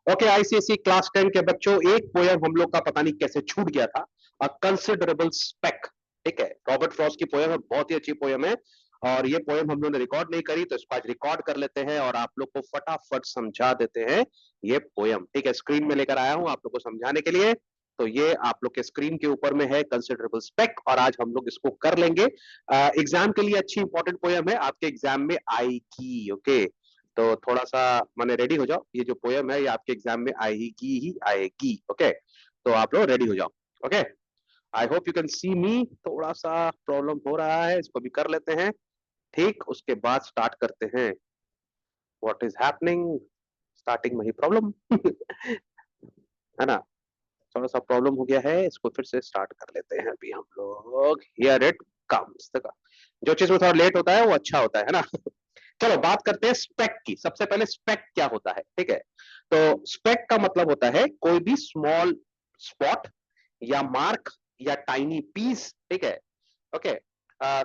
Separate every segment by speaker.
Speaker 1: Okay ICSE class 10 के बच्चों, एक पोयम हम लोग का पता नहीं कैसे छूट गया था, अ कंसिडरेबल स्पेक। ठीक है, रॉबर्ट फ्रॉस्ट की पोयम है, बहुत ही अच्छी पोयम है। और ये पोयम हम लोग ने रिकॉर्ड नहीं करी, तो इसको आज रिकॉर्ड कर लेते हैं और आप लोग को फटाफट समझा देते हैं ये पोयम। ठीक है, स्क्रीन में लेकर आया हूं आप लोग को समझाने के लिए। तो ये आप लोग के स्क्रीन के ऊपर में है कंसिडरेबल स्पेक, और आज हम लोग इसको कर लेंगे। एग्जाम के लिए अच्छी इंपॉर्टेंट पोयम है, आपके एग्जाम में आएगी। ओके, तो थोड़ा सा माने रेडी हो जाओ, ये जो पोयम है ये आपके एग्जाम में आएगी ही आएगी। ओके, तो आप लोग रेडी हो जाओ। Okay, I hope you can see me. थोड़ा सा प्रॉब्लम हो रहा है, इसको भी कर लेते हैं ठीक, उसके बाद स्टार्ट करते हैं। व्हाट इज हैपनिंग, स्टार्टिंग में ही प्रॉब्लम है ना, थोड़ा सा प्रॉब्लम हो गया है, इसको फिर से स्टार्ट कर लेते हैं अभी हम लोग। Here it comes. देखा, जो चीज में थोड़ा लेट होता है वो अच्छा होता है ना चलो बात करते हैं स्पेक की। सबसे पहले स्पेक क्या होता है, ठीक है। तो स्पेक का मतलब होता है कोई भी स्मॉल स्पॉट या मार्क या टाइनी पीस। ठीक है, okay,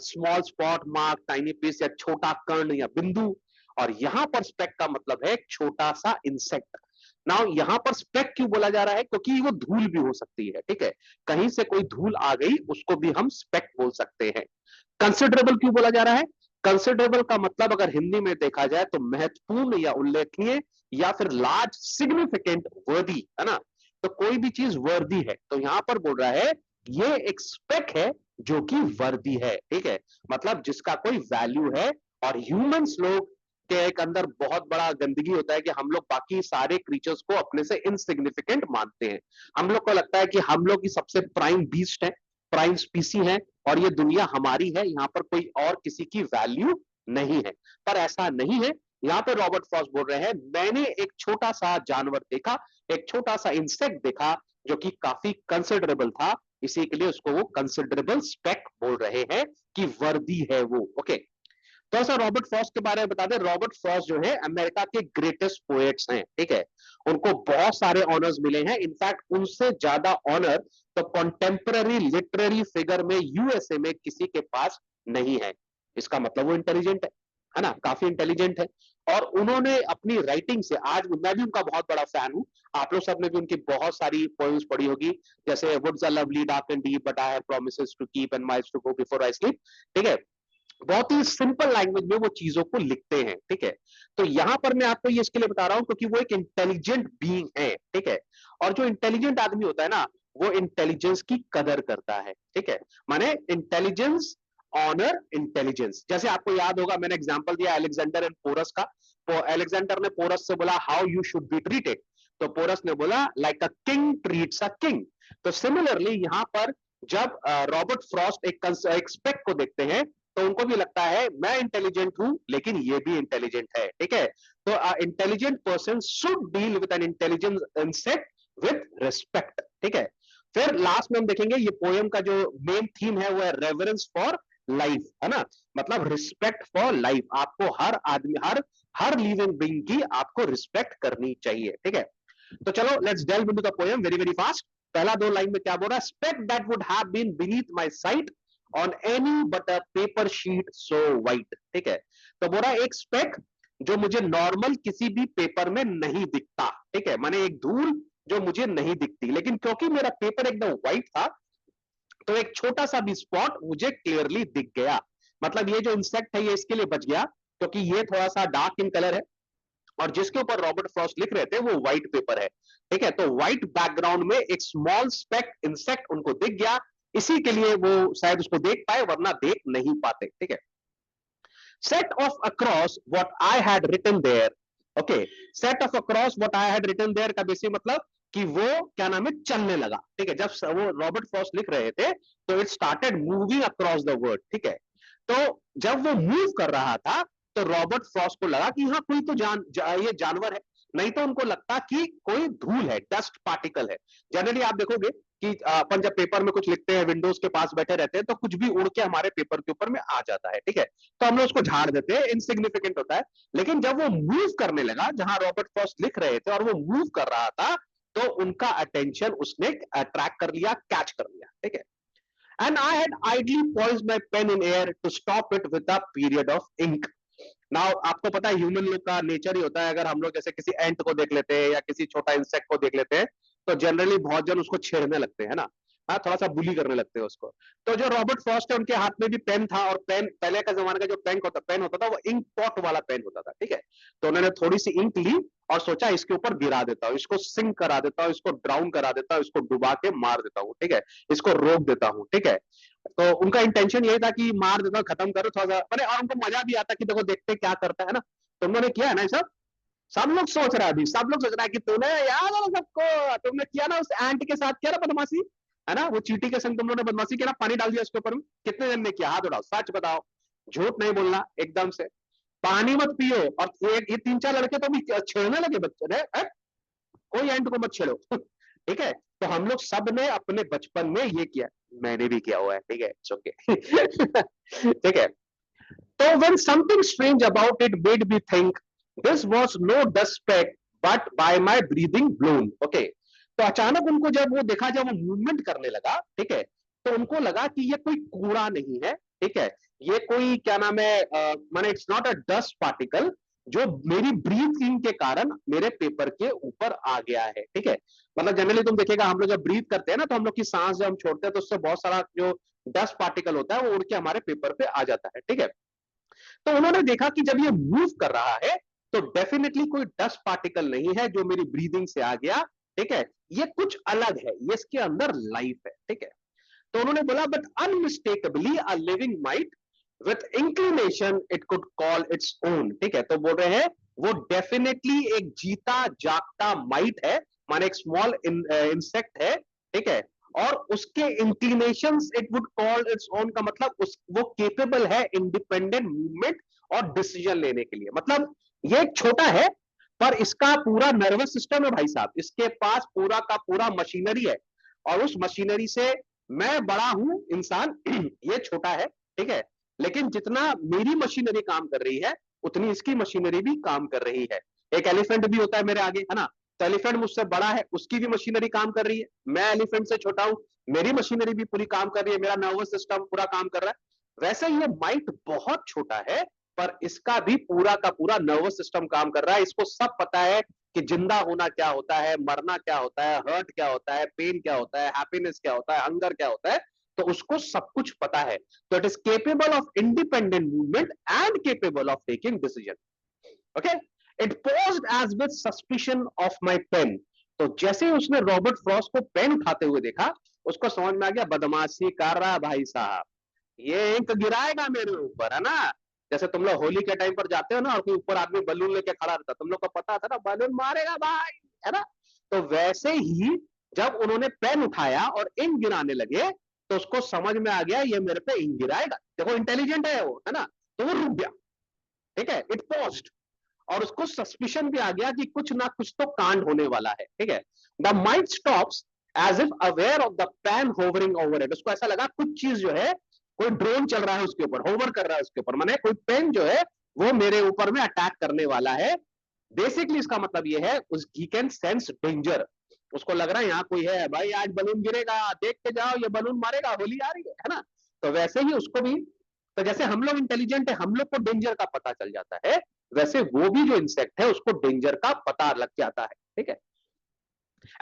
Speaker 1: small spot, mark, tiny piece या छोटा कण या बिंदु। और यहां पर स्पेक का मतलब है छोटा सा इंसेक्ट। नाउ यहां पर स्पेक क्यों बोला जा रहा है, क्योंकि वो धूल भी हो सकती है। ठीक है, कहीं से कोई धूल आ गई उसको भी हम स्पेक बोल सकते हैं। कंसिडरेबल क्यों बोला जा रहा है, कंसिडरेबल का मतलब अगर हिंदी में देखा जाए तो महत्वपूर्ण या उल्लेखनीय या फिर लार्ज, सिग्निफिकेंट, वर्दी, है ना। तो कोई भी चीज वर्दी है, तो यहां पर बोल रहा है ये एक स्पेक है जो कि वर्दी है। ठीक है, मतलब जिसका कोई वैल्यू है। और ह्यूमंस लोग के एक अंदर बहुत बड़ा गंदगी होता है कि हम लोग बाकी सारे क्रीचर्स को अपने से इनसिग्निफिकेंट मानते हैं। हम लोग को लगता है कि हम लोग ही सबसे प्राइम बीस्ट है, प्राइम स्पीसी है, और ये दुनिया हमारी है, यहाँ पर कोई और किसी की वैल्यू नहीं है। पर ऐसा नहीं है। यहाँ पे रॉबर्ट फ्रॉस्ट बोल रहे हैं मैंने एक छोटा सा जानवर देखा, एक छोटा सा इंसेक्ट देखा जो कि काफी कंसिडरेबल था, इसी के लिए उसको वो कंसिडरेबल स्पेक बोल रहे हैं कि वर्दी है वो। ओके, तो ऐसा रॉबर्ट फ्रॉस्ट के बारे में बता दें, रॉबर्ट फ्रॉस्ट जो है अमेरिका के ग्रेटेस्ट पोएट्स हैं। ठीक है, उनको बहुत सारे ऑनर्स मिले हैं, इनफैक्ट उनसे ज्यादा ऑनर तो कॉन्टेम्पररी लिटरेरी फिगर में यूएसए में किसी के पास नहीं है। इसका मतलब वो इंटेलिजेंट है ना, काफी इंटेलिजेंट है। और उन्होंने अपनी राइटिंग से, आज मैं भी उनका बहुत बड़ा फैन हूं, आप लोग सबने भी उनकी बहुत सारी पोएम्स पढ़ी होगी, जैसे woods are lovely dark and deep but I have promises to keep and miles to go before I sleep. ठीक है, बहुत ही सिंपल लैंग्वेज में वो चीजों को लिखते हैं। ठीक है, तो यहां पर मैं आपको ये इसके लिए बता रहा हूं क्योंकि वो एक इंटेलिजेंट बीइंग है। ठीक है, और जो इंटेलिजेंट आदमी होता है ना, वो इंटेलिजेंस की कदर करता है। ठीक है, माने इंटेलिजेंस, ऑनर, इंटेलिजेंस। जैसे आपको याद होगा मैंने एग्जांपल दिया अलेक्जेंडर एंड पोरस का। तो अलेक्जेंडर ने पोरस से बोला how you should be treated, तो पोरस ने बोला like a king treats a king. तो सिमिलरली यहां पर जब रॉबर्ट फ्रॉस्ट एक स्पेक को देखते हैं तो उनको भी लगता है मैं इंटेलिजेंट हूं लेकिन ये भी इंटेलिजेंट है। ठीक है, तो intelligent person should deal with an intelligent insect with respect. ठीक है, फिर लास्ट में हम देखेंगे ये पोयम का जो मेन थीम है वो है रेवरेंस फॉर लाइफ, है ना, मतलब रिस्पेक्ट फॉर लाइफ। आपको हर आदमी, हर लिविंग बीइंग की आपको रिस्पेक्ट करनी चाहिए। ठीक है, तो चलो let's delve into the poem very very fast. पहला दो लाइन में क्या बोल रहा है, speck that would have been beneath my sight on any but a paper sheet so white. ठीक है, तो बोल रहा है एक स्पेक जो मुझे नॉर्मल किसी भी पेपर में नहीं दिखता। ठीक है, माने एक धूल जो मुझे नहीं दिखती, लेकिन क्योंकि मेरा पेपर एकदम व्हाइट था तो एक छोटा सा भी स्पॉट मुझे क्लियरली दिख गया। मतलब ये जो इंसेक्ट है ये इसके लिए बच गया क्योंकि ये थोड़ा सा डार्क इन कलर है और जिसके ऊपर रॉबर्ट फ्रॉस्ट लिख रहे थे वो व्हाइट पेपर है। ठीक है, तो व्हाइट बैकग्राउंड में एक स्मॉल स्पेक इंसेक्ट उनको दिख गया, इसी के लिए वो शायद उसको देख पाए वरना देख नहीं पाते। ठीक है, set off across what I had written there. Okay, set off across what I had written there का बेसिक मतलब कि वो क्या नाम है चलने लगा। ठीक है, जब वो रॉबर्ट फ्रॉस्ट लिख रहे थे तो it started moving across the word. ठीक है, तो जब वो मूव कर रहा था तो रॉबर्ट फ्रॉस्ट को लगा कि हाँ कोई तो ये जानवर है, नहीं तो उनको लगता कि कोई धूल है, डस्ट पार्टिकल है। जनरली आप देखोगे कि अपन जब पेपर में कुछ लिखते हैं, विंडोज के पास बैठे रहते हैं तो कुछ भी उड़ के हमारे पेपर के ऊपर में आ जाता है। ठीक है, तो हम लोग उसको झाड़ देते हैं, इनसिग्निफिकेंट होता है। लेकिन जब वो मूव करने लगा, जहां रॉबर्ट फ्रॉस्ट लिख रहे थे और वो मूव कर रहा था, तो उनका अटेंशन उसने अट्रैक्ट कर लिया, कैच कर लिया। ठीक है, and I had idly poised my pen in air to stop it with a period of ink. Now आपको पता है ह्यूमन लोग का नेचर ही होता है, अगर हम लोग जैसे किसी एंट को देख लेते हैं या किसी छोटा इंसेक्ट को देख लेते हैं, तो जनरली बहुत जन उसको छेड़ने लगते हैं ना, हाँ, थोड़ा सा बुली करने लगते हैं उसको। तो जो रॉबर्ट फ्रॉस्ट है उनके हाथ में भी पेन था, और पेन पहले का जमाने का जो पेन होता था वो इंक पॉट वाला पेन होता था, ठीक है। तो उन्होंने थोड़ी सी इंक ली और सोचा इसके ऊपर गिरा देता हूँ, इसको सिंक करा देता हूँ, इसको ड्राउन करा देता हूँ, इसको डुबा के मार देता हूँ, ठीक है, इसको रोक देता हूँ, ठीक है। तो उनका इंटेंशन यही था कि मार देता हूँ, खत्म करो थोड़ा सा, अरे, और उनको मजा भी आता कि देखो देखते क्या करता है ना। तो उन्होंने किया है ना सब, सब लोग सोच रहा है अभी, सब लोग सोच रहा है कि तूने याद है ना सबको, तुमने किया ना उस एंट के साथ, किया ना बदमाशी, है ना, वो चींटी के संग तुम लोगों ने बदमाशी किया ना, पानी डाल दिया उसके ऊपर में, कितने जन ने किया, हाथ उठाओ, सच बताओ, झूठ नहीं बोलना एकदम से। पानी मत पियो, और ये तीन चार लड़के तो भी छेड़ने लगे बच्चे ने, कोई एंट को मत छेड़ो ठीक है। तो हम लोग सब ने अपने बचपन में ये किया, मैंने भी किया हुआ है, ठीक है, ओके ठीक है। तो when something strange about it made me think this was no dust speck but by my breathing balloon, okay। तो अचानक उनको जब वो देखा, जब वो मूवमेंट करने लगा, ठीक है, तो उनको लगा कि ये कोई कूड़ा नहीं है, ठीक है, ये कोई क्या नाम है, माने it's not a dust particle जो मेरी ब्रीथिंग के कारण मेरे पेपर के ऊपर आ गया है, ठीक है। मतलब जनरली तुम देखेगा हम लोग जब ब्रीथ करते हैं ना, तो हम लोग की सांस जब हम छोड़ते हैं तो उससे बहुत सारा जो डस्ट पार्टिकल होता है वो उड़ के हमारे पेपर पे आ जाता है, ठीक है। तो उन्होंने देखा कि जब ये मूव कर रहा है तो डेफिनेटली कोई डस्ट पार्टिकल नहीं है जो मेरी ब्रीदिंग से आ गया, ठीक है, ये कुछ अलग है, ये इसके अंदर लाइफ है, ठीक है। तो उन्होंने बोला but unmistakably a living might with inclination it could call its own, ठीक है। तो बोल रहे हैं वो डेफिनेटली एक जीता जागता माइट है, माने एक स्मॉल इंसेक्ट है, ठीक है, और उसके inclination it would call its own का मतलब वो केपेबल है इंडिपेंडेंट मूवमेंट और डिसीजन लेने के लिए। मतलब ये छोटा है पर इसका पूरा नर्वस सिस्टम है भाई साहब, इसके पास पूरा का पूरा मशीनरी है, और उस मशीनरी से मैं बड़ा हूं इंसान ये छोटा है, ठीक है, लेकिन जितना मेरी मशीनरी काम कर रही है उतनी इसकी मशीनरी भी काम कर रही है। एक एलिफेंट भी होता है मेरे आगे, है ना, तो एलिफेंट मुझसे बड़ा है, उसकी भी मशीनरी काम कर रही है, मैं एलिफेंट से छोटा हूं, मेरी मशीनरी भी पूरी काम कर रही है, मेरा नर्वस सिस्टम पूरा काम कर रहा है। वैसे ये माइट बहुत छोटा है पर इसका भी पूरा का पूरा नर्वस सिस्टम काम कर रहा है, इसको सब पता है कि जिंदा होना क्या होता है, मरना क्या होता है, हर्ट क्या होता है, पेन क्या होता है, हैप्पीनेस क्या होता है, हंगर क्या होता है, तो उसको सब कुछ पता है। तो it is capable of independent movement and capable of taking decision, okay. It paused as with suspicion of my pen. तो जैसे ही उसने रॉबर्ट फ्रॉस्ट को पेन उठाते हुए देखा, उसको समझ में आ गया बदमाशी कर रहा भाई साहब, ये इंक गिराएगा मेरे ऊपर, है ना। जैसे तुम लोग होली के टाइम पर जाते हो ना और कोई ऊपर आदमी बलून लेके खड़ा रहता, तुम लोग को पता था ना बलून मारेगा भाई, है ना। तो वैसे ही जब उन्होंने पेन उठाया और इंक गिराने लगे तो उसको समझ में आ गया ये मेरे पे इंक गिराएगा, देखो इंटेलिजेंट है वो, है ना। तो वो रुक गया, ठीक है, इट पॉज्ड, और उसको सस्पिशन भी आ गया कि कुछ ना कुछ तो कांड होने वाला है, ठीक है। The mind stops as if aware of the pen hovering over it, उसको ऐसा लगा कुछ चीज जो है, कोई ड्रोन चल रहा है उसके ऊपर, होवर कर रहा है उसके ऊपर, माने कोई पेन जो है वो मेरे ऊपर में अटैक करने वाला है। बेसिकली इसका मतलब ये है ही कैन सेंस डेंजर, उसको लग रहा है यहाँ कोई है भाई, आज बलून गिरेगा, देख के जाओ ये बलून मारेगा, होली आ रही है ना। तो वैसे ही उसको भी, तो जैसे हम लोग इंटेलिजेंट है, हम लोग को डेंजर का पता चल जाता है, वैसे वो भी जो इंसेक्ट है उसको डेंजर का पता लग जाता है, ठीक है।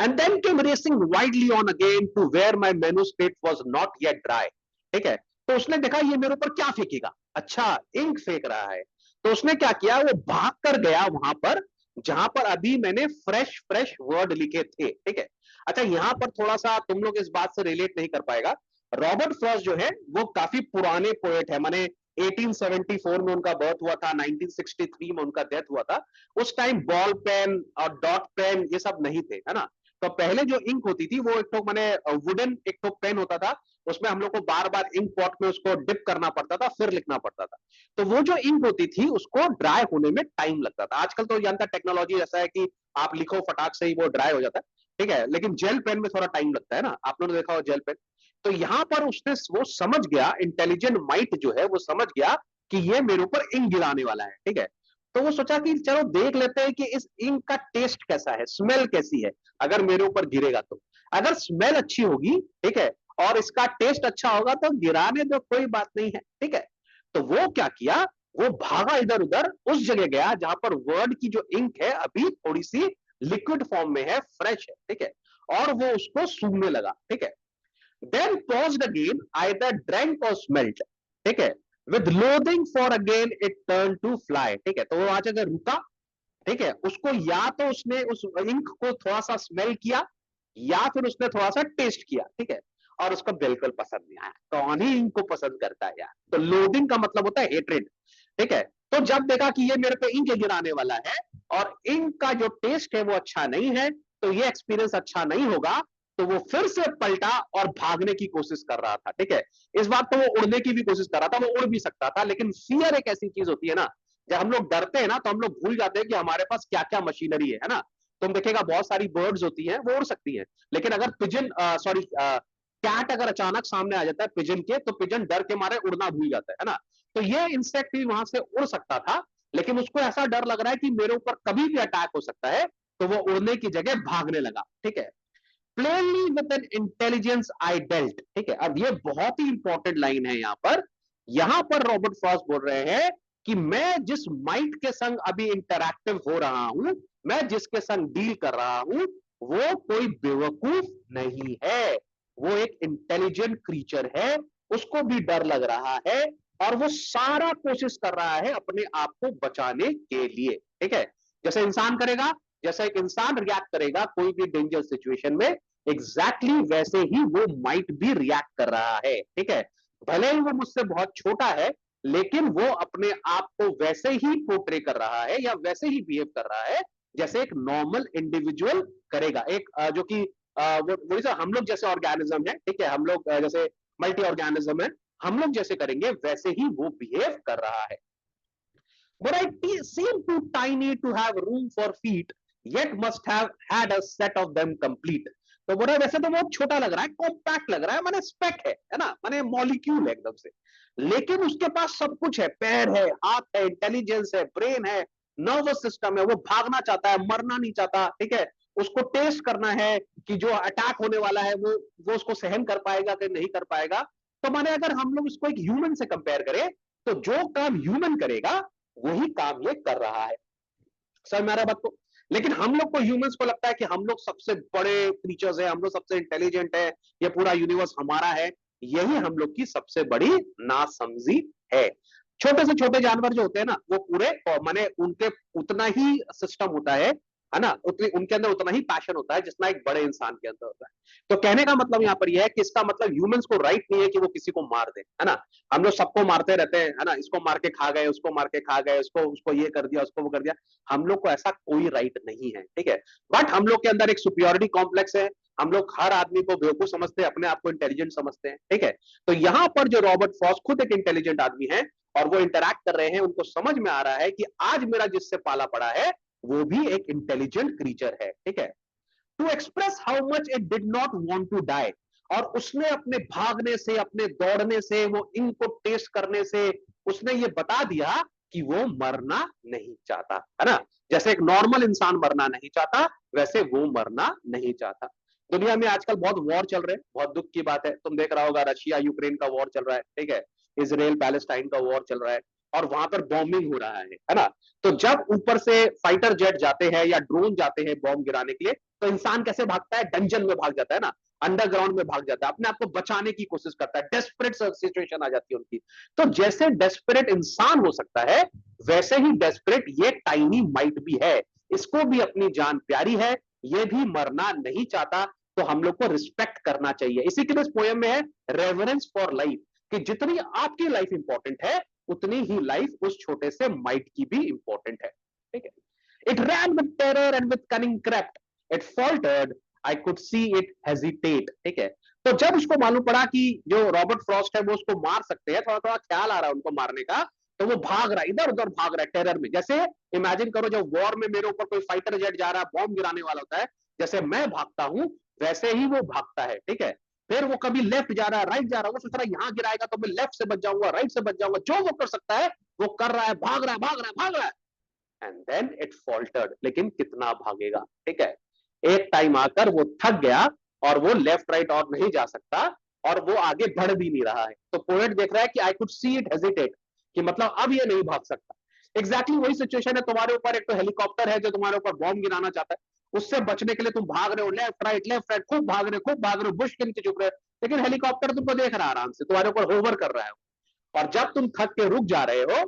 Speaker 1: And then came racing wildly on again to where my manuscript was not yet dry, ठीक है। तो उसने देखा ये मेरे ऊपर क्या फेंकेगा, अच्छा इंक फेंक रहा है। तो उसने क्या किया, वो भाग कर गया वहां पर जहां पर अभी मैंने फ्रेश फ्रेश वर्ड लिखे थे, ठीक है। अच्छा यहां पर थोड़ा सा तुम लोग इस बात से रिलेट नहीं कर पाएगा, रॉबर्ट फ्रॉस्ट जो है वो काफी पुराने पोएट है, माने 1874 में उनका बर्थ हुआ था, 1963 में उनका डेथ हुआ था। उस टाइम बॉल पेन और डॉट पेन ये सब नहीं थे, है ना। तो पहले जो इंक होती थी वो एक तो मैंने वुडन एक तो पेन होता था, उसमें हम लोग को बार बार इंक पॉट में उसको डिप करना पड़ता था फिर लिखना पड़ता था। तो वो जो इंक होती थी उसको ड्राई होने में टाइम लगता था, आजकल तो जानता टेक्नोलॉजी ऐसा है कि आप लिखो फटाक से ही वो ड्राई हो जाता है, ठीक है, लेकिन जेल पेन में थोड़ा टाइम लगता है ना, आप लोगों ने देखा हो जेल पेन। तो यहां पर उसने वो समझ गया, इंटेलिजेंट माइट जो है वो समझ गया कि ये मेरे ऊपर इंक गिराने वाला है, ठीक है। तो वो सोचा कि चलो देख लेते हैं कि इस इंक का टेस्ट कैसा है, स्मेल कैसी है, अगर मेरे ऊपर गिरेगा तो। अगर स्मेल अच्छी होगी, ठीक है, और इसका टेस्ट अच्छा होगा तो गिराने दो, कोई बात नहीं है, ठीक है। तो वो क्या किया, वो भागा इधर उधर, उस जगह गया जहां पर वर्ड की जो इंक है अभी थोड़ी सी लिक्विड फॉर्म में है, फ्रेश है, ठीक है, और वो उसको सूंघने लगा, ठीक है। Then paused again, either drank or smelt, ठीक है, with loathing for again it turn to fly, ठीक है। तो वो आज अगर रुका, ठीक है, उसको या तो उसने उस इंक को थोड़ा सा स्मेल किया या फिर उसने थोड़ा सा टेस्ट किया, ठीक है, और उसको बिल्कुल पसंद नहीं आया। कौन ही इंक को पसंद करता है यार। तो लोडिंग का मतलब होता है हेट्रेड, ठीक है। तो जब देखा कि ये मेरे पे इंक गिराने वाला है और इंक का जो टेस्ट है वो अच्छा नहीं है, तो ये एक्सपीरियंस अच्छा नहीं होगा, तो वो फिर से पलटा और भागने की कोशिश कर रहा था, ठीक है। इस बात तो वो उड़ने की भी कोशिश कर रहा था, वो उड़ भी सकता था, लेकिन फियर एक ऐसी चीज होती है ना, जब हम लोग डरते हैं ना तो हम लोग भूल जाते हैं कि हमारे पास क्या क्या मशीनरी है ना। तुम देखेगा बहुत सारी बर्ड्स होती हैं वो उड़ सकती हैं, लेकिन अगर पिजन सॉरी कैट अगर अचानक सामने आ जाता है पिजन के, तो पिजन डर के मारे उड़ना भूल जाता है ना। तो ये इंसेक्ट भी वहां से उड़ सकता था, लेकिन उसको ऐसा डर लग रहा है कि मेरे ऊपर कभी भी अटैक हो सकता है, तो वो उड़ने की जगह भागने लगा, ठीक है। Plainly with N intelligence I dealt, ठीक है। अब ये बहुत ही इंपॉर्टेंट लाइन है यहां पर रॉबर्ट फ्रॉस्ट बोल रहे हैं कि मैं जिस माइट के संग अभी इंटरैक्टिव हो रहा हूं, मैं जिसके संग डील कर रहा हूं, वो कोई बेवकूफ नहीं है, वो एक इंटेलिजेंट क्रीचर है, उसको भी डर लग रहा है और वो सारा कोशिश कर रहा है अपने आप को बचाने के लिए, ठीक है। जैसे इंसान करेगा, जैसा एक इंसान रिएक्ट करेगा कोई भी डेंजर सिचुएशन में, एग्जैक्टली वैसे ही वो माइट भी रिएक्ट कर रहा है, ठीक है। भले ही वो मुझसे बहुत छोटा है, लेकिन वो अपने आप को वैसे ही पोर्ट्रे कर रहा है या वैसे ही बिहेव कर रहा है जैसे एक नॉर्मल इंडिविजुअल करेगा। एक जो कि वो हम लोग जैसे ऑर्गेनिज्म है, ठीक है, हम लोग जैसे मल्टी ऑर्गेनिज्म है, हम लोग जैसे करेंगे वैसे ही वो बिहेव कर रहा है। But I seem too tiny to have room for feet, yet must have had a set of them complete. तो बोला वैसे तो बहुत छोटा लग रहा है, कॉम्पैक्ट लग रहा है, माने स्पेक है ना, माने मॉलिक्यूल है एकदम से, लेकिन उसके पास सब कुछ है, पैर है, हाथ है, इंटेलिजेंस है, ब्रेन है, नर्वस सिस्टम है, वो भागना चाहता है, मरना नहीं चाहता, ठीक है। उसको टेस्ट करना है कि जो अटैक होने वाला है वो उसको सहन कर पाएगा कि नहीं कर पाएगा। तो माने अगर हम लोग इसको एक ह्यूमन से कंपेयर करें, तो जो काम ह्यूमन करेगा वही काम ये कर रहा है। सर मेरा बात को, लेकिन हम लोग को ह्यूमंस को लगता है कि हम लोग सबसे बड़े क्रीचर्स हैं, हम लोग सबसे इंटेलिजेंट है, ये पूरा यूनिवर्स हमारा है। यही हम लोग की सबसे बड़ी नासमझी है। छोटे से छोटे जानवर जो होते हैं ना, वो पूरे माने उनके उतना ही सिस्टम होता है ना, उतनी उनके अंदर उतना ही पैशन होता है जितना एक बड़े इंसान के अंदर होता है। तो कहने का मतलब यहाँ पर यह है कि इसका मतलब ह्यूमंस को राइट नहीं है कि वो किसी को मार दे, है ना। हम लोग सबको मारते रहते हैं, है ना, इसको मार के खा गए, उसको मार के खा गए, उसको उसको ये कर दिया, उसको वो कर दिया। हम लोग को ऐसा कोई राइट नहीं है, ठीक है। बट हम लोग के अंदर एक सुपियोरिटी कॉम्प्लेक्स है, हम लोग हर आदमी को बेवकूफ समझते हैं, अपने आप को इंटेलिजेंट समझते हैं, ठीक है। तो यहां पर जो रॉबर्ट फ्रॉस्ट खुद एक इंटेलिजेंट आदमी है और वो इंटरैक्ट कर रहे हैं, उनको समझ में आ रहा है कि आज मेरा जिससे पाला पड़ा है वो भी एक इंटेलिजेंट क्रीचर है, ठीक है। To express how much it did not want to die, और उसने अपने भागने से, अपने दौड़ने से, वो इनको टेस्ट करने से उसने ये बता दिया कि वो मरना नहीं चाहता, है ना। जैसे एक नॉर्मल इंसान मरना नहीं चाहता, वैसे वो मरना नहीं चाहता। दुनिया में आजकल बहुत वॉर चल रहे हैं, बहुत दुख की बात है, तुम देख रहा होगा रशिया यूक्रेन का वॉर चल रहा है, ठीक है, इसराइल पैलेस्टाइन का वॉर चल रहा है और वहां पर बॉम्बिंग हो रहा है ना। तो जब ऊपर से फाइटर जेट जाते हैं या ड्रोन जाते हैं बॉम्ब गिराने के लिए, तो इंसान कैसे भागता है, डंजन में भाग जाता है ना, अंडरग्राउंड में भाग जाता है, अपने आप को बचाने की कोशिश करता है, डेस्परेट सिचुएशन आ जाती है उनकी। तो जैसे डेस्परेट इंसान हो सकता है, वैसे ही डेस्परेट ये टाइनी माइट भी है, इसको भी अपनी जान प्यारी है, ये भी मरना नहीं चाहता। तो हम लोग को रिस्पेक्ट करना चाहिए। इसी के लिए इस पोएम में है रेवरेंस फॉर लाइफ, कि जितनी आपकी लाइफ इंपॉर्टेंट है उतनी ही लाइफ उस छोटे से माइट की भी इंपॉर्टेंट है, ठीक है। It ran with terror and with cunning crept, it faltered, I could see it hesitate, ठीक है। तो जब उसको मालूम पड़ा कि जो रॉबर्ट फ्रॉस्ट है वो उसको मार सकते हैं, थोड़ा थोड़ा ख्याल आ रहा है उनको मारने का, तो वो भाग रहा है, इधर उधर भाग रहा है टेरर में। जैसे इमेजिन करो जब वॉर में मेरे ऊपर कोई फाइटर जेट जा रहा है, बॉम्ब गिराने वाला होता है, जैसे मैं भागता हूं वैसे ही वो भागता है, ठीक है। फिर वो कभी लेफ्ट जा रहा है, राइट जा रहा है, वो सोच रहा है यहां गिराएगा तो मैं लेफ्ट से बच जाऊंगा, राइट से बच जाऊंगा, जो वो कर सकता है वो कर रहा है, भाग रहा है, भाग रहा है, भाग रहा है। एंड देन इट फॉल्टर्ड, लेकिन कितना भागेगा, ठीक है। एक टाइम आकर वो थक गया और वो लेफ्ट राइट और नहीं जा सकता और वो आगे बढ़ भी नहीं रहा है। तो पोएट देख रहा है कि आई कुड सी इट हेजिटेट, कि मतलब अब ये नहीं भाग सकता। एग्जैक्टली वही सिचुएशन है तुम्हारे ऊपर। एक तो हेलीकॉप्टर है जो तुम्हारे ऊपर बॉम्ब गिराना चाहता है, उससे बचने के लिए तुम भाग रहे हो, लेफ्ट राइट खूब भाग रहे हो, खूब भाग रहे हो, बुश के नीचे छुप रहे हो, लेकिन हेलीकॉप्टर तुमको देख रहा है आराम से, तुम्हारे ऊपर होवर कर रहा है, और जब तुम थक के रुक जा रहे हो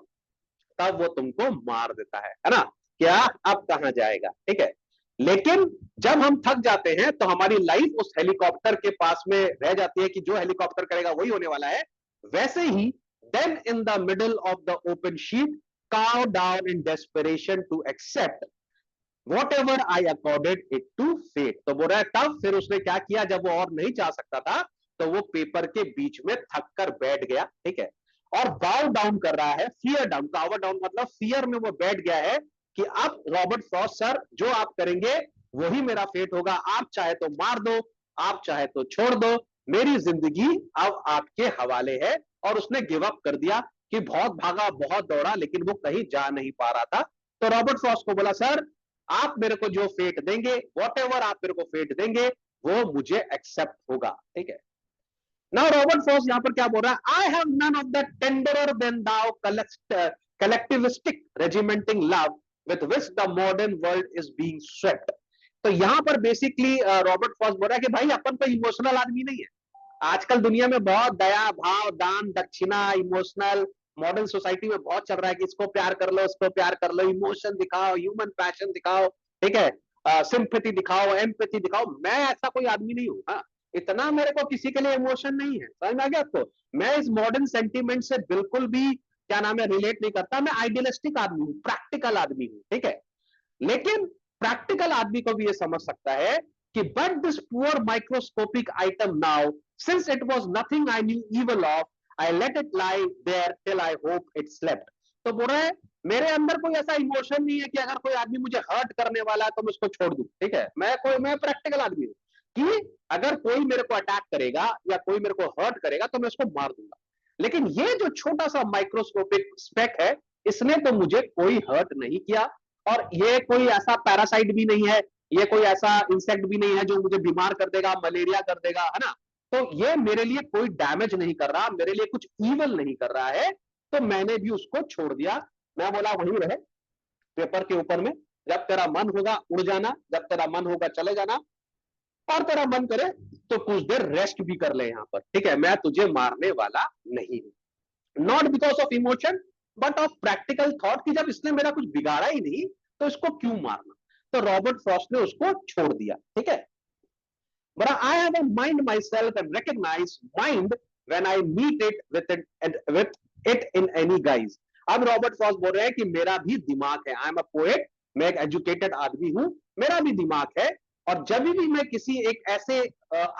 Speaker 1: तब वो तुमको मार देता है ना। क्या अब कहां जाएगा, ठीक है। लेकिन जब हम थक जाते हैं तो हमारी लाइफ उस हेलीकॉप्टर के पास में रह जाती है कि जो हेलीकॉप्टर करेगा वही होने वाला है। वैसे ही then in the middle of the open sheet cow down in desperation to accept whatever I accorded it to fate। तो बोल रहा है तब फिर उसने क्या किया, जब वो और नहीं चाह सकता था तो वो पेपर के बीच में थक कर बैठ गया, ठीक है, और बाउ डाउन कर रहा है, फियर डाउन, कावर डाउन मतलब फियर में वो बैठ गया है कि अब रॉबर्ट फ्रॉस्ट सर जो आप करेंगे वही मेरा फेट होगा, आप चाहे तो मार दो, आप चाहे तो छोड़ दो, मेरी जिंदगी अब आपके हवाले है। और उसने गिव अप कर दिया कि बहुत भागा बहुत दौड़ा लेकिन वो कहीं जा नहीं पा रहा था। तो रॉबर्ट फ्रॉस्ट को बोला सर आप मेरे को जो फेट देंगे, वॉट एवर आप मेरे को फेट देंगे वो मुझे एक्सेप्ट होगा, ठीक है। नाउ रॉबर्ट फ्रॉस्ट यहां पर क्या बोल रहा है, I have none of the tenderer then thou collectivistic regimenting love with which the modern world is being swept. तो यहां पर बेसिकली रॉबर्ट फ्रॉस्ट बोल रहा है कि भाई अपन तो इमोशनल आदमी नहीं है। आजकल दुनिया में बहुत दया भाव दान दक्षिणा इमोशनल मॉडर्न सोसाइटी में बहुत चल रहा है कि इसको प्यार कर लो इसको प्यार कर लो, इमोशन दिखाओ, ह्यूमन पैशन दिखाओ, ठीक है, सिंपैथी दिखाओ, एम्पैथी दिखाओ। मैं ऐसा कोई आदमी नहीं हूं। हाँ, इतना मेरे को किसी के लिए इमोशन नहीं है, समझ में आ गया आपको। मैं इस मॉडर्न सेंटीमेंट से बिल्कुल भी क्या नाम है रिलेट नहीं करता। मैं आइडियलिस्टिक आदमी हूँ, प्रैक्टिकल आदमी हूँ, ठीक है। लेकिन प्रैक्टिकल आदमी को भी ये समझ सकता है कि but this poor microscopic item now since it was nothing I knew evil of I let it lie there till I hope it slept. तो बोल रहा है मेरे अंदर कोई ऐसा इमोशन नहीं है कि अगर कोई आदमी मुझे हर्ट करने वाला है तो मैं उसको छोड़ दूं, ठीक है। मैं प्रैक्टिकल आदमी हूं कि अगर कोई मेरे को अटैक करेगा या कोई मेरे को हर्ट करेगा तो मैं उसको मार दूंगा। लेकिन ये जो छोटा सा माइक्रोस्कोपिक स्पेक है इसने तो मुझे कोई हर्ट नहीं किया, और ये कोई ऐसा पैरासाइट भी नहीं है, ये कोई ऐसा इंसेक्ट भी नहीं है जो मुझे बीमार कर देगा, मलेरिया कर देगा, है ना। तो ये मेरे लिए कोई डैमेज नहीं कर रहा, मेरे लिए कुछ ईवल नहीं कर रहा है, तो मैंने भी उसको छोड़ दिया। मैं बोला वहीं रहे पेपर के ऊपर में, जब तेरा मन होगा उड़ जाना, जब तेरा मन होगा चले जाना, और तेरा मन करे तो कुछ देर रेस्ट भी कर ले यहाँ पर, ठीक है। मैं तुझे मारने वाला नहीं हूं, not because of emotion but of practical thought कि जब इसने मेरा कुछ बिगाड़ा ही नहीं तो इसको क्यों मारना। तो रॉबर्ट फ्रॉस्ट ने उसको छोड़ दिया, ठीक है। But I have a mind myself and recognize mind when I meet it with it in any guise। अब रॉबर्ट फ्रॉस्ट बोल रहे हैं कि मेरा भी दिमाग है, आई एम अ पोएट, मैं एक एजुकेटेड आदमी हूं, मेरा भी दिमाग है, और जब भी मैं किसी एक ऐसे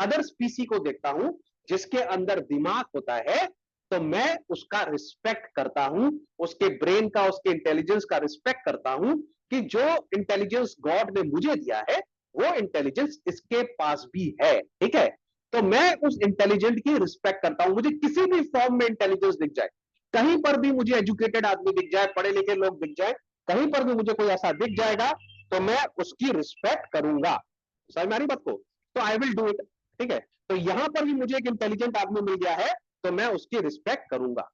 Speaker 1: अदर स्पीसी को देखता हूं जिसके अंदर दिमाग होता है तो मैं उसका रिस्पेक्ट करता हूं, उसके ब्रेन का उसके इंटेलिजेंस का रिस्पेक्ट करता हूं कि जो इंटेलिजेंस गॉड ने मुझे दिया है वो इंटेलिजेंस इसके पास भी है, ठीक है। तो मैं उस इंटेलिजेंट की रिस्पेक्ट करता हूं, मुझे किसी भी फॉर्म में इंटेलिजेंस दिख जाए, कहीं पर भी मुझे एजुकेटेड आदमी दिख जाए, पढ़े लिखे लोग दिख जाए, कहीं पर भी मुझे कोई ऐसा दिख जाएगा तो मैं उसकी रिस्पेक्ट करूंगा। समझ में आ रही बात को, तो आई विल डू इट, ठीक है। तो यहां पर भी मुझे एक इंटेलिजेंट आदमी मिल गया है तो मैं उसकी रिस्पेक्ट करूंगा।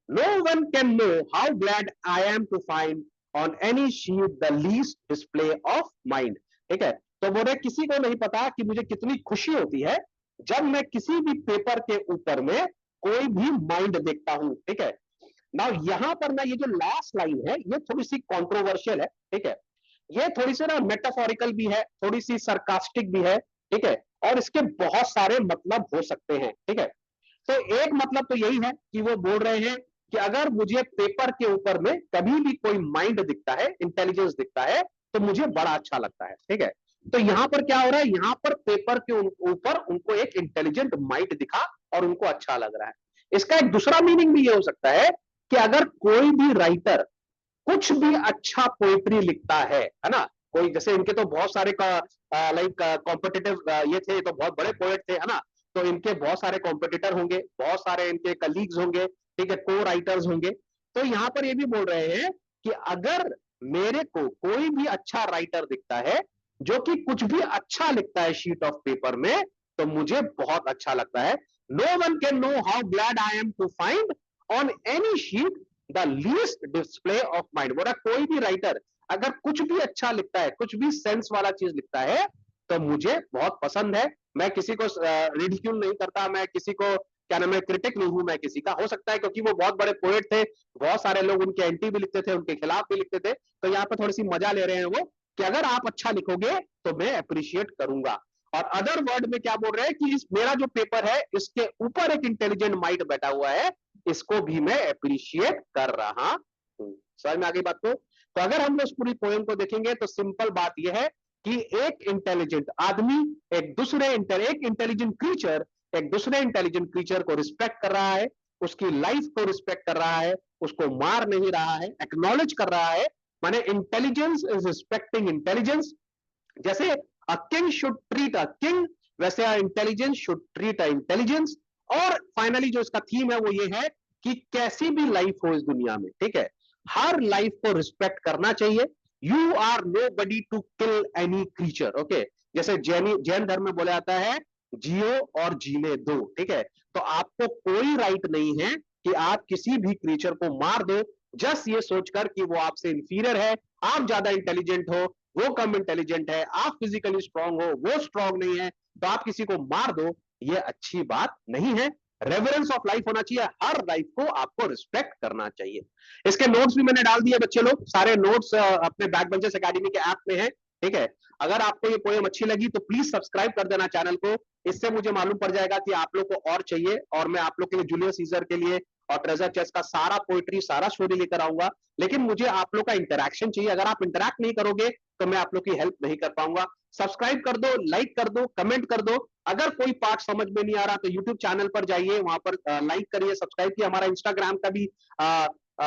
Speaker 1: No one can know how glad I am to find on any sheet the least display of mind, ठीक है। तो बोले किसी को नहीं पता कि मुझे कितनी खुशी होती है जब मैं किसी भी पेपर के ऊपर में कोई भी माइंड देखता हूं, ठीक है। ना यहां पर ना ये जो लास्ट लाइन है ये थोड़ी सी कंट्रोवर्शियल है, ठीक है। ये थोड़ी सी ना मेटाफोरिकल भी है, थोड़ी सी सरकास्टिक भी है, ठीक है, और इसके बहुत सारे मतलब हो सकते हैं, ठीक है। तो एक मतलब तो यही है कि वो बोल रहे हैं कि अगर मुझे पेपर के ऊपर में कभी भी कोई माइंड दिखता है, इंटेलिजेंस दिखता है तो मुझे बड़ा अच्छा लगता है, ठीक है। तो यहां पर क्या हो रहा है, यहां पर पेपर के ऊपर उनको एक इंटेलिजेंट माइंड दिखा और उनको अच्छा लग रहा है। इसका एक दूसरा मीनिंग भी ये हो सकता है कि अगर कोई भी राइटर कुछ भी अच्छा पोएट्री लिखता है ना, कोई जैसे इनके तो बहुत सारे लाइक कॉम्पिटिटिव ये थे, तो बहुत बड़े पोएट थे, है ना। तो इनके बहुत सारे कॉम्पिटिटर होंगे, बहुत सारे इनके कलीग्स होंगे, ठीक है, को राइटर्स होंगे। तो यहां पर ये भी बोल रहे हैं कि अगर मेरे को कोई भी अच्छा राइटर दिखता है जो कि कुछ भी अच्छा लिखता है शीट ऑफ पेपर में तो मुझे बहुत अच्छा लगता है। No one can know how glad I am to find on any sheet the least display of mind. बोला कोई भी राइटर अगर कुछ भी अच्छा लिखता है, कुछ भी सेंस वाला चीज लिखता है, तो मुझे बहुत पसंद है। मैं किसी को रिडिक्यूल नहीं करता, मैं किसी को क्या नाम है क्रिटिक नहीं हूं मैं किसी का। हो सकता है क्योंकि वो बहुत बड़े पोएट थे, बहुत सारे लोग उनके एंटी भी लिखते थे, उनके खिलाफ भी लिखते थे, तो यहाँ पे थोड़ी सी मजा ले रहे हैं वो कि अगर आप अच्छा लिखोगे तो मैं अप्रिशिएट करूंगा। और अदर वर्ड में क्या बोल रहे हैं कि मेरा जो पेपर है इसके ऊपर एक इंटेलिजेंट माइंड बैठा हुआ है, इसको भी मैं अप्रिशिएट कर रहा हूं। समझ में आ गई बात को? तो अगर हम लोग पूरी पोएम को देखेंगे तो सिंपल बात यह है कि एक इंटेलिजेंट आदमी एक इंटेलिजेंट क्रीचर एक दूसरे इंटेलिजेंट क्रीचर को रिस्पेक्ट कर रहा है, उसकी लाइफ को रिस्पेक्ट कर रहा है, उसको मार नहीं रहा है, एक्नॉलेज कर रहा है। माने इंटेलिजेंस इज रिस्पेक्टिंग इंटेलिजेंस। जैसे a king should treat a king, वैसे intelligence should treat a intelligence. और फाइनली जो इसका थीम है वो ये है कि कैसी भी लाइफ हो इस दुनिया में, ठीक है, हर लाइफ को रिस्पेक्ट करना चाहिए। You are nobody to kill any creature. Okay, जैसे जैन धर्म में बोला जाता है जियो और जीने दो, ठीक है। तो आपको कोई राइट नहीं है कि आप किसी भी क्रीचर को मार दो, जस्ट ये सोचकर कि वो आपसे इंफीरियर है, आप ज्यादा इंटेलिजेंट हो, वो कम इंटेलिजेंट है, आप फिजिकली स्ट्रांग हो, वो स्ट्रांग नहीं है, तो आप किसी को मार दो, ये अच्छी बात नहीं है। रेवरेंस ऑफ लाइफ होना चाहिए, हर लाइफ को आपको रिस्पेक्ट करना चाहिए। इसके नोट्स भी मैंने डाल दिए बच्चे लोग, सारे नोट्स अपने बैक बेंचर्स एकेडमी के ऐप में है, ठीक है। अगर आपको ये पोएम अच्छी लगी तो प्लीज सब्सक्राइब कर देना चैनल को, इससे मुझे मालूम पड़ जाएगा कि आप लोग को और चाहिए, और मैं आप लोग के लिए जूलियस सीजर के लिए और ट्रेजर चेस्ट का सारा पोइट्री, सारा स्टोरी लेकर आऊंगा। लेकिन मुझे आप लोग का इंटरैक्शन चाहिए, अगर आप इंटरैक्ट नहीं करोगे तो मैं आप लोग की हेल्प नहीं कर पाऊंगा। सब्सक्राइब कर दो, लाइक कर दो, कमेंट कर दो। अगर कोई पार्ट समझ में नहीं आ रहा तो यूट्यूब चैनल पर जाइए, वहां पर लाइक करिए, सब्सक्राइब किए। हमारा इंस्टाग्राम का भी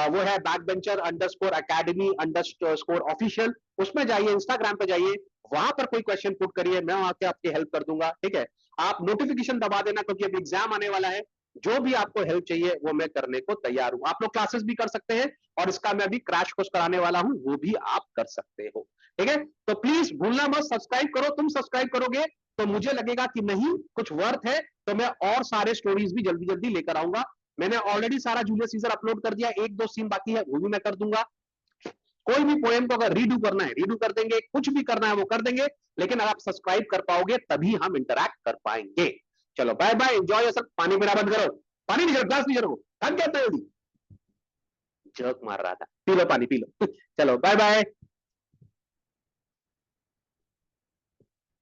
Speaker 1: वो है backbencher_academy_official, उसमें जाइए, इंस्टाग्राम पे जाइए, वहां पर कोई क्वेश्चन पुट करिए, मैं वहां के आपकी हेल्प कर दूंगा, ठीक है। आप नोटिफिकेशन दबा देना क्योंकि अभी एग्जाम आने वाला है, जो भी आपको हेल्प चाहिए वो मैं करने को तैयार हूं। आप लोग क्लासेस भी कर सकते हैं, और इसका मैं अभी क्रैश कोर्स कराने वाला हूं, वो भी आप कर सकते हो, ठीक है। तो प्लीज भूलना मत, सब्सक्राइब करो। तुम सब्सक्राइब करोगे तो मुझे लगेगा कि नहीं कुछ वर्थ है, तो मैं और सारे स्टोरीज भी जल्दी जल्दी लेकर आऊंगा। मैंने ऑलरेडी सारा जूलियस सीजर अपलोड कर दिया, एक दो सीन बाकी है वो भी मैं कर दूंगा। कोई भी पोएम को अगर रीडू करना है रीडू कर देंगे, कुछ भी करना है वो कर देंगे, लेकिन अगर आप सब्सक्राइब कर पाओगे तभी हम इंटरैक्ट कर पाएंगे। चलो बाय बाय, एंजॉय योरसेल्फ। पानी पीना बंद करो, पानी नहीं, ग्लास नहीं जरूर, थक गया था जल्दी, जर्क मार रहा था, पी लो पानी, पी लो। चलो बाय बाय।